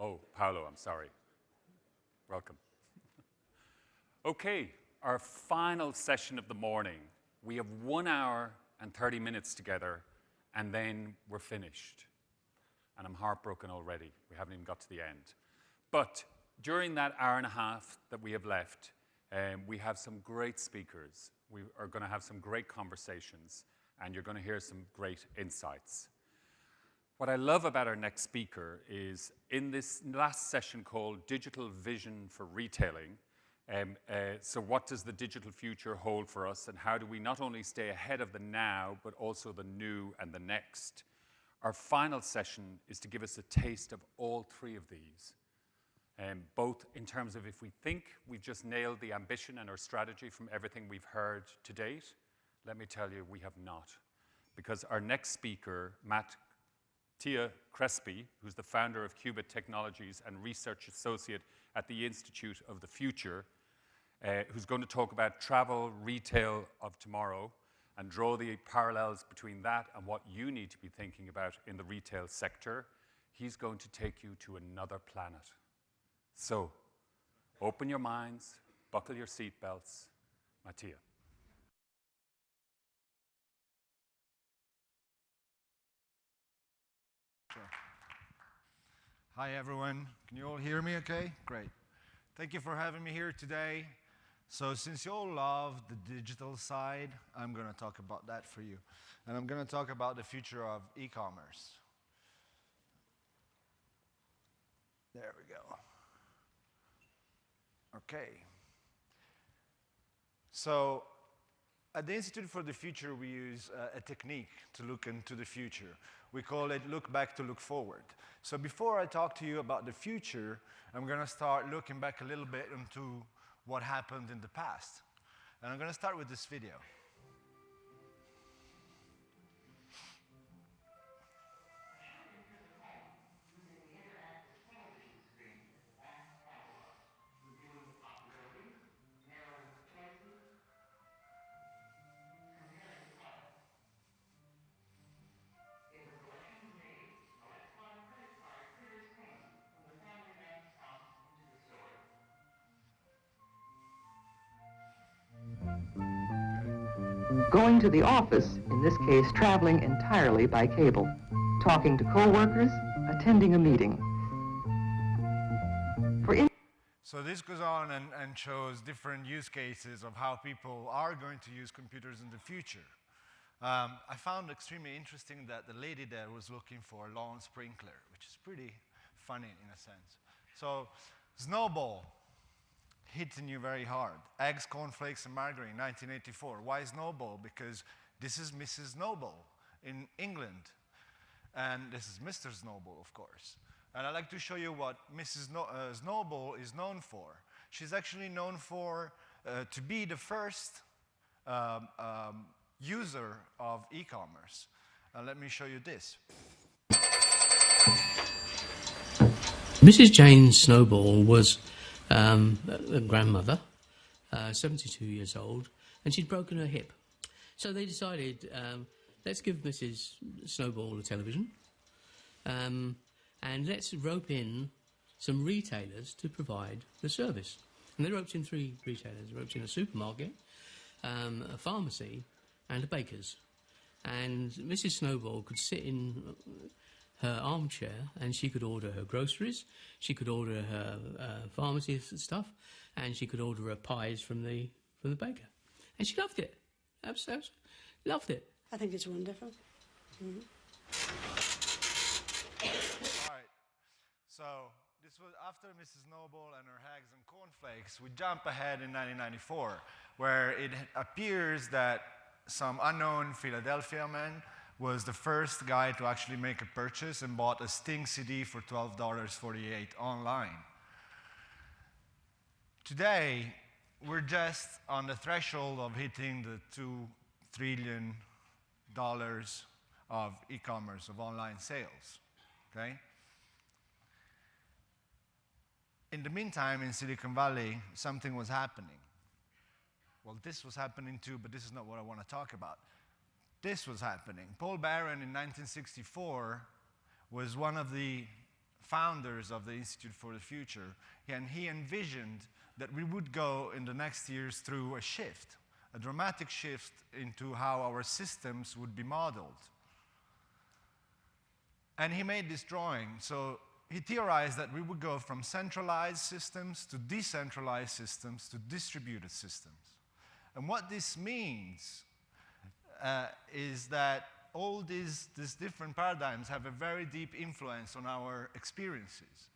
Oh, Paolo, I'm sorry. Welcome. Okay, our final session of the morning. We have 1 hour and 30 minutes together, and then we're finished. And I'm heartbroken already. We haven't even got to the end. But during that hour and a half that we have left, we have some great speakers. We are going to have some great conversations, and you're going to hear some great insights. What I love about our next speaker is in this last session called Digital Vision for Retailing. So what does the digital future hold for us, and how do we not only stay ahead of the now, but also the new and the next? Our final session is to give us a taste of all three of these, both in terms of if we think we've just nailed the ambition and our strategy from everything we've heard to date. Let me tell you, we have not. Because our next speaker, Mattia Crespi, who's the founder of Qubit Technologies and research associate at the Institute of the Future, who's going to talk about travel retail of tomorrow and draw the parallels between that and what you need to be thinking about in the retail sector. He's going to take you to another planet. So, open your minds, buckle your seatbelts. Mattia. Sure. Hi, everyone. Can you all hear me okay? Great. Thank you for having me here today. So since you all love the digital side, I'm going to talk about that for you. And I'm going to talk about the future of e-commerce. There we go. Okay. So at the Institute for the Future, we use a technique to look into the future. We call it look back to look forward. So before I talk to you about the future, I'm going to start looking back a little bit into what happened in the past. And I'm going to start with this video. Going to the office, in this case traveling entirely by cable, talking to co-workers, attending a meeting. So this goes on and shows different use cases of how people are going to use computers in the future. I found extremely interesting that the lady there was looking for a lawn sprinkler, which is pretty funny in a sense. So snowball, hitting you very hard. Eggs, cornflakes, and margarine, 1984. Why Snowball? Because this is Mrs. Snowball in England. And this is Mr. Snowball, of course. And I'd like to show you what Mrs. Snowball is known for. She's actually known for to be the first user of e-commerce. Let me show you this. Mrs. Jane Snowball was a grandmother, 72 years old, and she'd broken her hip. So they decided, let's give Mrs. Snowball a television, and let's rope in some retailers to provide the service. And they roped in 3 retailers. They roped in a supermarket, a pharmacy, and a baker's. And Mrs. Snowball could sit in her armchair, and she could order her groceries, she could order her pharmacy stuff, and she could order her pies from the baker. And she loved it. Absolutely loved it. I think it's wonderful. Mm-hmm. All right. So this was after Mrs. Snowball and her eggs and cornflakes. We jump ahead in 1994, where it appears that some unknown Philadelphia man was the first guy to actually make a purchase and bought a Sting CD for $12.48 online. Today, we're just on the threshold of hitting the $2 trillion of e-commerce, of online sales, okay? In the meantime, in Silicon Valley, something was happening. Well, this was happening too, but this is not what I want to talk about. This was happening. Paul Barron in 1964 was one of the founders of the Institute for the Future, and he envisioned that we would go in the next years through a shift, a dramatic shift into how our systems would be modeled. And he made this drawing. So he theorized that we would go from centralized systems to decentralized systems to distributed systems. And what this means is that all these different paradigms have a very deep influence on our experiences.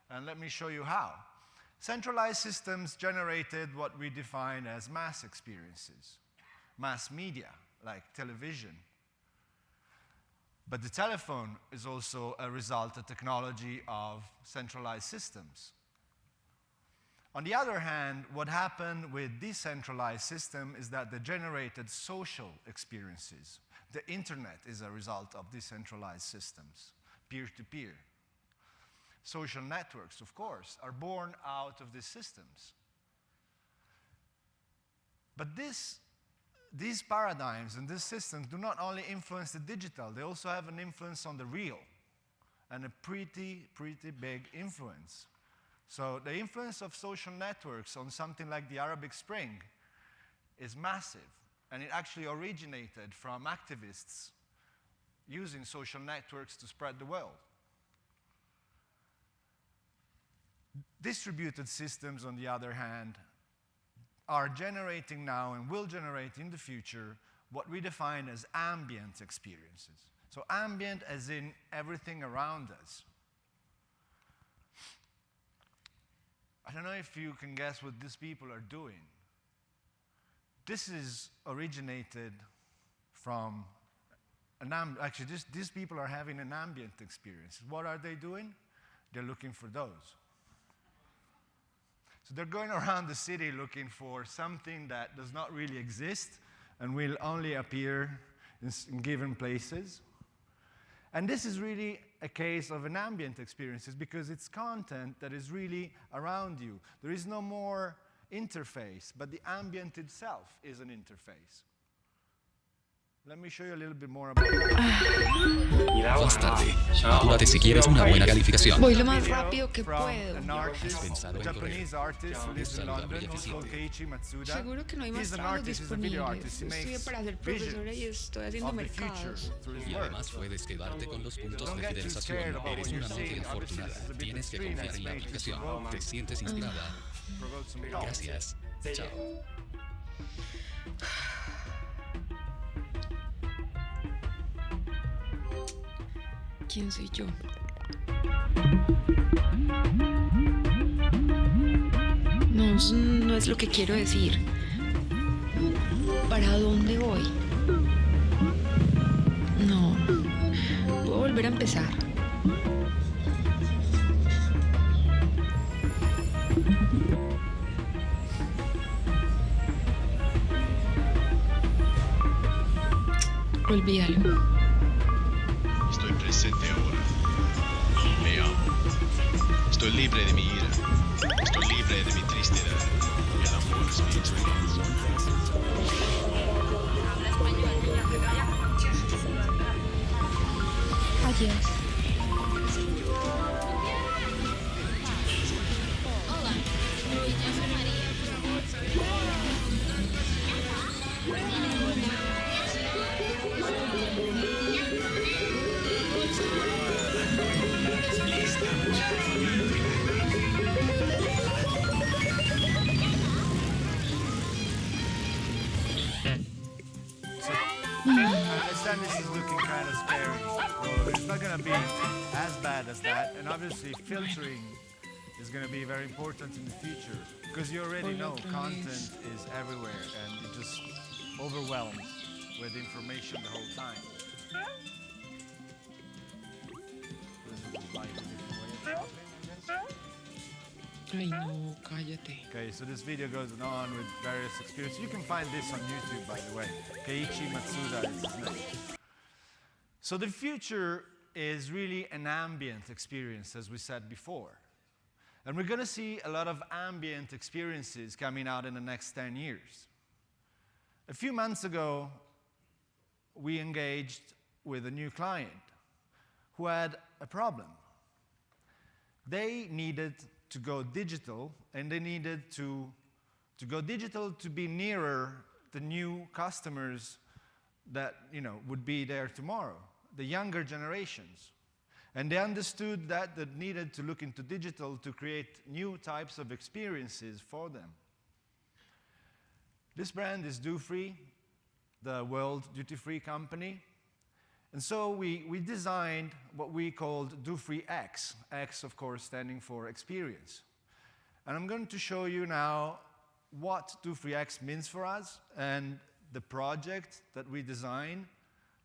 And let me show you how. Centralized systems generated what we define as mass experiences, mass media, like television. But the telephone is also a result, a technology of centralized systems. On the other hand, what happened with decentralized systems is that they generated social experiences. The internet is a result of decentralized systems, peer-to-peer. Social networks, of course, are born out of these systems. But these paradigms and these systems do not only influence the digital, they also have an influence on the real, and a pretty big influence. So the influence of social networks on something like the Arabic Spring is massive, and it actually originated from activists using social networks to spread the word. Distributed systems, on the other hand, are generating now and will generate in the future what we define as ambient experiences. So ambient as in everything around us. I don't know if you can guess what these people are doing. This is originated from actually these people are having an ambient experience. What are they doing? They're looking for those. So they're going around the city looking for something that does not really exist and will only appear in given places. And this is really a case of an ambient experience because it's content that is really around you. There is no more interface, but the ambient itself is an interface. Let me show you a little bit more about that. Más tarde, apúrate si quieres una buena calificación. Voy lo más rápido que From puedo. an artist, pensado a en Japanese artist who lives in London, who's called Keiichi Matsuda. Seguro que no hay más He's an trabajos artist, he's a video artist. disponibles. He Estudié makes para ser profesora y visions estoy haciendo of the future mercados. through his Y work. además puedes quedarte con los puntos Don't de get too fidelización. scared about Eres what una you're amante seeing. Obviously, afortunada. this is a bit Tienes que extreme. confiar It's en la made to aplicación. provoke ¿Te sientes inspirada? some thoughts. Gracias. Chao. ¿Quién soy yo? No, eso no es lo que quiero decir. ¿Para dónde voy? No. Puedo volver a empezar. Olvídalo. Estoy presente ahora. Y me amo. Estoy libre de mi ira. Estoy libre de mi tristeza. Y el amor es mi experiencia. Adiós. I understand this is looking kind of scary. So it's not going to be as bad as that. And obviously, filtering is going to be very important in the future because you already know content is everywhere and it just overwhelms with information the whole time. Ay, no, cállate. Okay, so this video goes on with various experiences. You can find this on YouTube, by the way. Keiichi Matsuda is his name. So the future is really an ambient experience, as we said before. And we're going to see a lot of ambient experiences coming out in the next 10 years. A few months ago, we engaged with a new client who had a problem. they needed to go digital, and they needed to go digital to be nearer the new customers that would be there tomorrow, the younger generations. And they understood that they needed to look into digital to create new types of experiences for them. This brand is Dufry, the world duty-free company. And so we designed what we called Dufry X. X, of course, standing for experience. And I'm going to show you now what Dufry X means for us and the project that we designed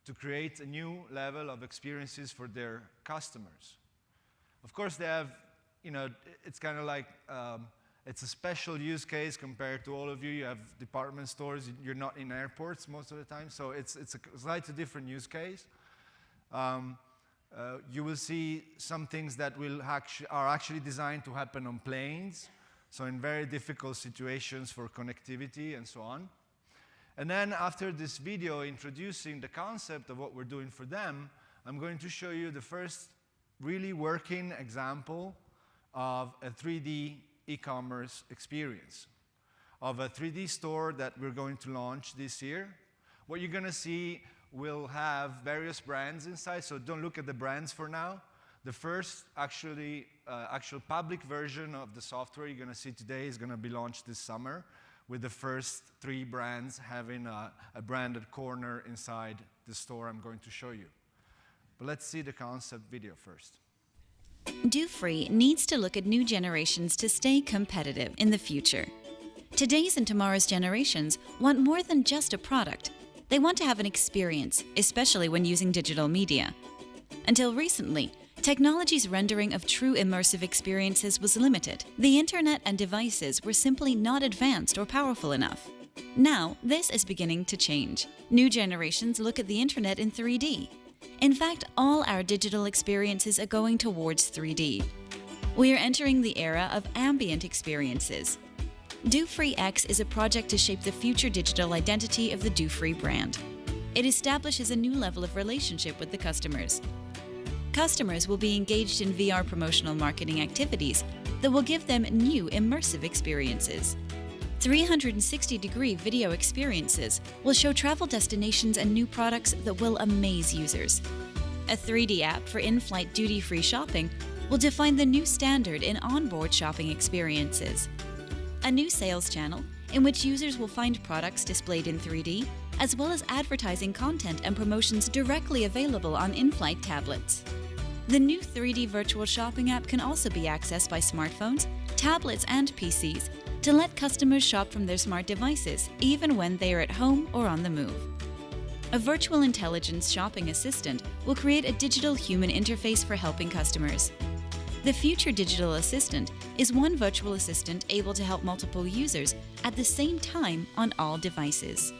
to create a new level of experiences for their customers. Of course, they have, it's kind of like, it's a special use case compared to all of you. You have department stores, you're not in airports most of the time, so it's a slightly different use case. You will see some things that are actually designed to happen on planes, so in very difficult situations for connectivity and so on. And then after this video introducing the concept of what we're doing for them, I'm going to show you the first really working example of a 3D e-commerce experience, of a 3D store that we're going to launch this year. What you're going to see will have various brands inside, so don't look at the brands for now. The first actual public version of the software you're going to see today is going to be launched this summer, with the first 3 brands having a branded corner inside the store I'm going to show you. But let's see the concept video first. Dufry needs to look at new generations to stay competitive in the future. Today's and tomorrow's generations want more than just a product. They want to have an experience, especially when using digital media. Until recently, technology's rendering of true immersive experiences was limited. The internet and devices were simply not advanced or powerful enough. Now, this is beginning to change. New generations look at the internet in 3D. In fact, all our digital experiences are going towards 3D. We are entering the era of ambient experiences. Dufry X is a project to shape the future digital identity of the Dufry brand. It establishes a new level of relationship with the customers. Customers will be engaged in VR promotional marketing activities that will give them new immersive experiences. 360-degree video experiences will show travel destinations and new products that will amaze users. A 3D app for in-flight duty-free shopping will define the new standard in onboard shopping experiences. A new sales channel in which users will find products displayed in 3D, as well as advertising content and promotions directly available on in-flight tablets. The new 3D virtual shopping app can also be accessed by smartphones, tablets, and PCs to let customers shop from their smart devices, even when they are at home or on the move. A virtual intelligence shopping assistant will create a digital human interface for helping customers. The future digital assistant is one virtual assistant able to help multiple users at the same time on all devices.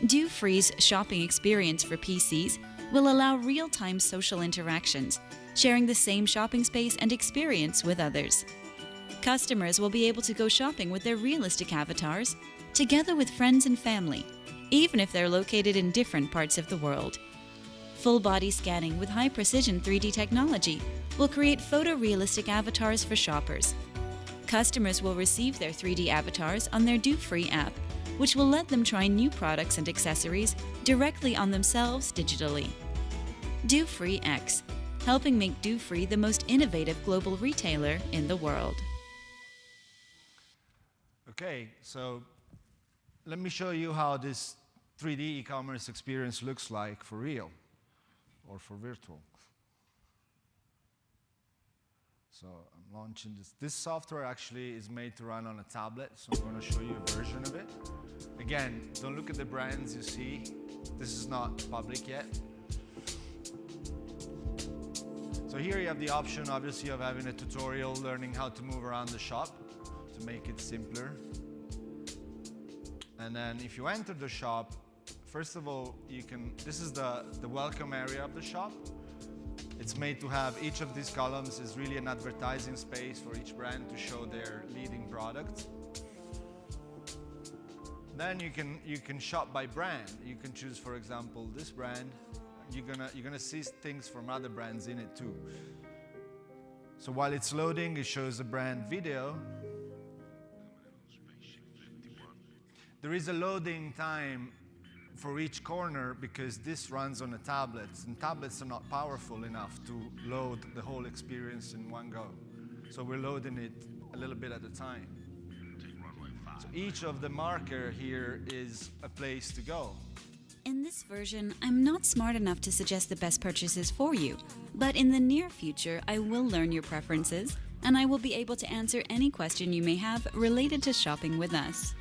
Dufry's shopping experience for PCs will allow real-time social interactions, sharing the same shopping space and experience with others. Customers will be able to go shopping with their realistic avatars, together with friends and family, even if they're located in different parts of the world. Full body scanning with high-precision 3D technology will create photorealistic avatars for shoppers. Customers will receive their 3D avatars on their Dufry app, which will let them try new products and accessories directly on themselves digitally. Dufry X, helping make Dufry the most innovative global retailer in the world. Okay, so let me show you how this 3D e-commerce experience looks like for real or for virtual. So I'm launching this. This software actually is made to run on a tablet, so I'm going to show you a version of it. Again, don't look at the brands you see. This is not public yet. So here you have the option, obviously, of having a tutorial, learning how to move around the shop to make it simpler. And then if you enter the shop, first of all, this is the welcome area of the shop. It's made to have each of these columns is really an advertising space for each brand to show their leading products. Then you can shop by brand. You can choose, for example, this brand. You're gonna see things from other brands in it too. So while it's loading, it shows a brand video. There is a loading time for each corner because this runs on a tablet, and tablets are not powerful enough to load the whole experience in one go. So we're loading it a little bit at a time. So each of the marker here is a place to go. In this version, I'm not smart enough to suggest the best purchases for you, but in the near future, I will learn your preferences, and I will be able to answer any question you may have related to shopping with us.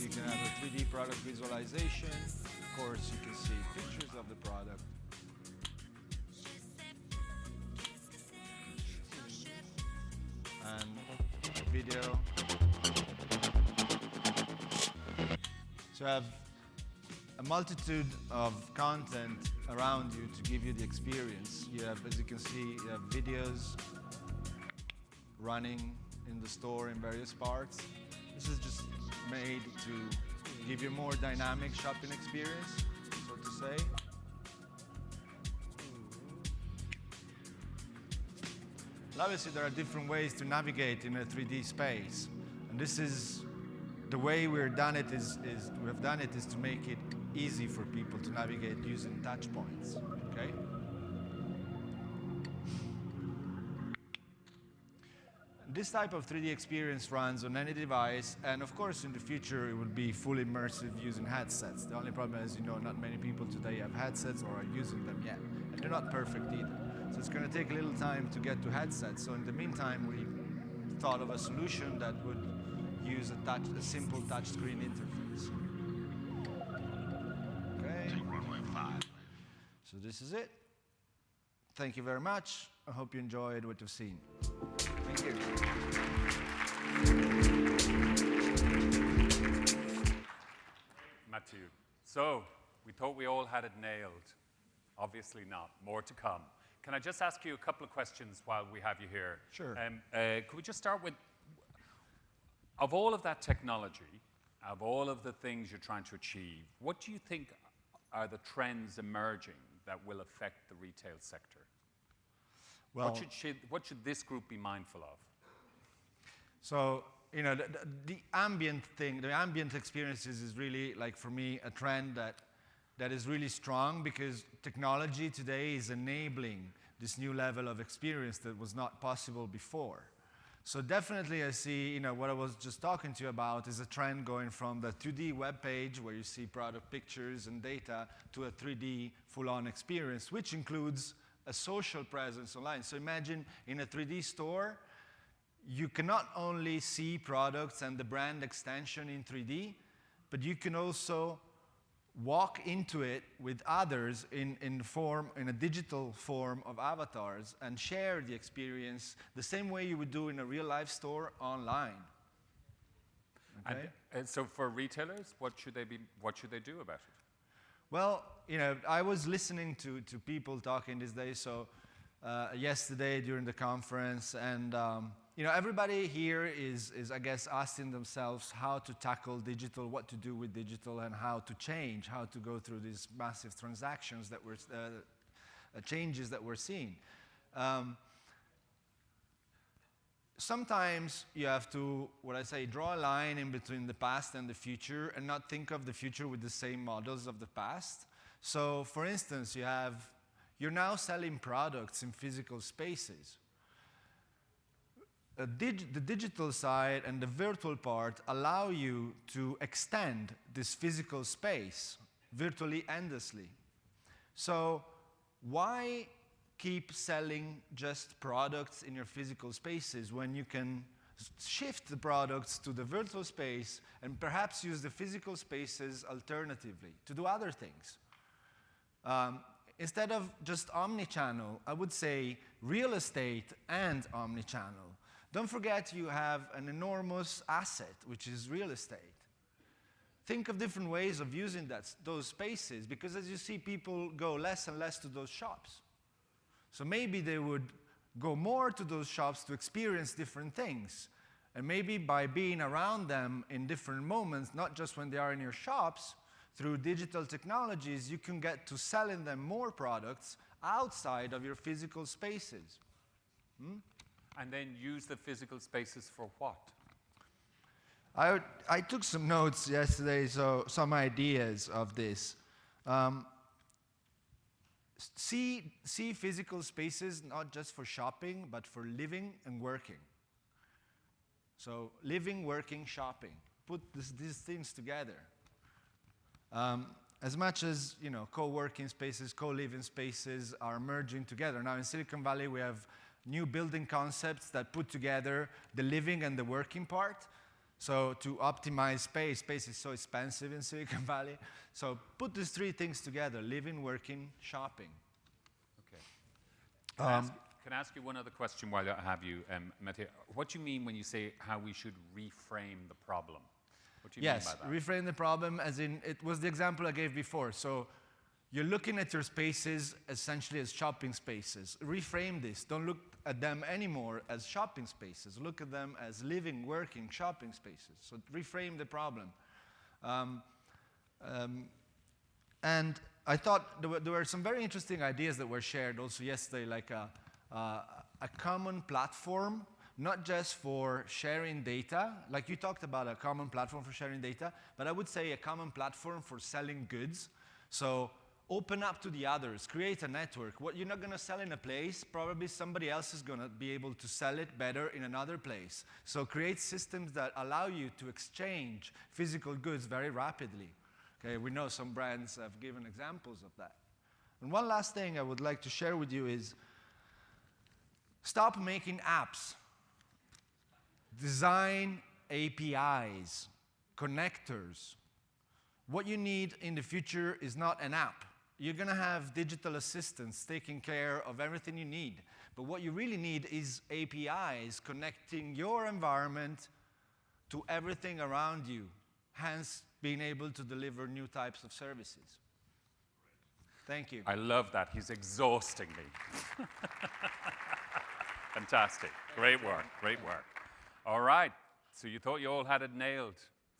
You can have a 3D product visualization. Of course, you can see pictures of the product. And a video. So you have a multitude of content around you to give you the experience. You have, as you can see, you have videos running in the store in various parts. This is just made to give you a more dynamic shopping experience, so to say. And obviously, there are different ways to navigate in a 3D space, and this is the way we have done it is to make it easy for people to navigate using touch points. Okay. This type of 3D experience runs on any device, and of course in the future it will be fully immersive using headsets. The only problem is, not many people today have headsets or are using them yet, and they're not perfect either. So it's going to take a little time to get to headsets. So in the meantime, we thought of a solution that would use a simple touchscreen interface. Okay. So this is it. Thank you very much. I hope you enjoyed what you've seen. Thank you. Mattia. So, we thought we all had it nailed. Obviously not. More to come. Can I just ask you a couple of questions while we have you here? Sure. Could we just start with, of all of that technology, of all of the things you're trying to achieve, what do you think are the trends emerging that will affect the retail sector? Well, what should this group be mindful of? So, the ambient thing, the ambient experiences is really, like for me, a trend that is really strong because technology today is enabling this new level of experience that was not possible before. So definitely I see, what I was just talking to you about is a trend going from the 2D web page where you see product pictures and data to a 3D full-on experience, which includes a social presence online. So imagine in a 3D store, you can not only see products and the brand extension in 3D, but you can also walk into it with others in a digital form of avatars and share the experience the same way you would do in a real-life store online. Okay? And so for retailers, what should they do about it? Well, I was listening to people talking these days, so yesterday during the conference, and everybody here is, I guess, asking themselves how to tackle digital, what to do with digital, and how to change, how to go through these massive transactions that we're, changes that we're seeing. Sometimes you have to, draw a line in between the past and the future and not think of the future with the same models of the past. So, for instance, you're now selling products in physical spaces. The digital side and the virtual part allow you to extend this physical space virtually endlessly. So, why keep selling just products in your physical spaces when you can shift the products to the virtual space and perhaps use the physical spaces alternatively to do other things? Instead of just omni-channel, I would say real estate and omni-channel. Don't forget you have an enormous asset, which is real estate. Think of different ways of using those spaces, because as you see, people go less and less to those shops. So maybe they would go more to those shops to experience different things. And maybe by being around them in different moments, not just when they are in your shops, through digital technologies, you can get to selling them more products outside of your physical spaces. And then use the physical spaces for what? I took some notes yesterday, so some ideas of this. See physical spaces not just for shopping, but for living and working. So living, working, shopping. Put these things together. As much as co-working spaces, co-living spaces are merging together. Now in Silicon Valley we have new building concepts that put together the living and the working part. So to optimize space is so expensive in Silicon Valley. So put these three things together: living, working, shopping. Okay. Can I ask you one other question while I have you, Mattia? What do you mean when you say how we should reframe the problem? What do you mean by that? Yes, reframe the problem as in, it was the example I gave before. So you're looking at your spaces essentially as shopping spaces. Reframe this. Don't look at them anymore as shopping spaces. Look at them as living, working, shopping spaces. So reframe the problem. And I thought there were some very interesting ideas that were shared also yesterday, like a common platform, not just for sharing data, like you talked about a common platform for sharing data, but I would say a common platform for selling goods. So open up to the others, create a network. What you're not going to sell in a place, probably somebody else is going to be able to sell it better in another place. So create systems that allow you to exchange physical goods very rapidly. Okay, we know some brands have given examples of that. And one last thing I would like to share with you is stop making apps. Design APIs, connectors. What you need in the future is not an app. You're going to have digital assistants taking care of everything you need. But what you really need is APIs connecting your environment to everything around you, hence being able to deliver new types of services. Thank you. I love that. He's exhausting me. Fantastic. Great work. Great work. All right. So you thought you all had it nailed.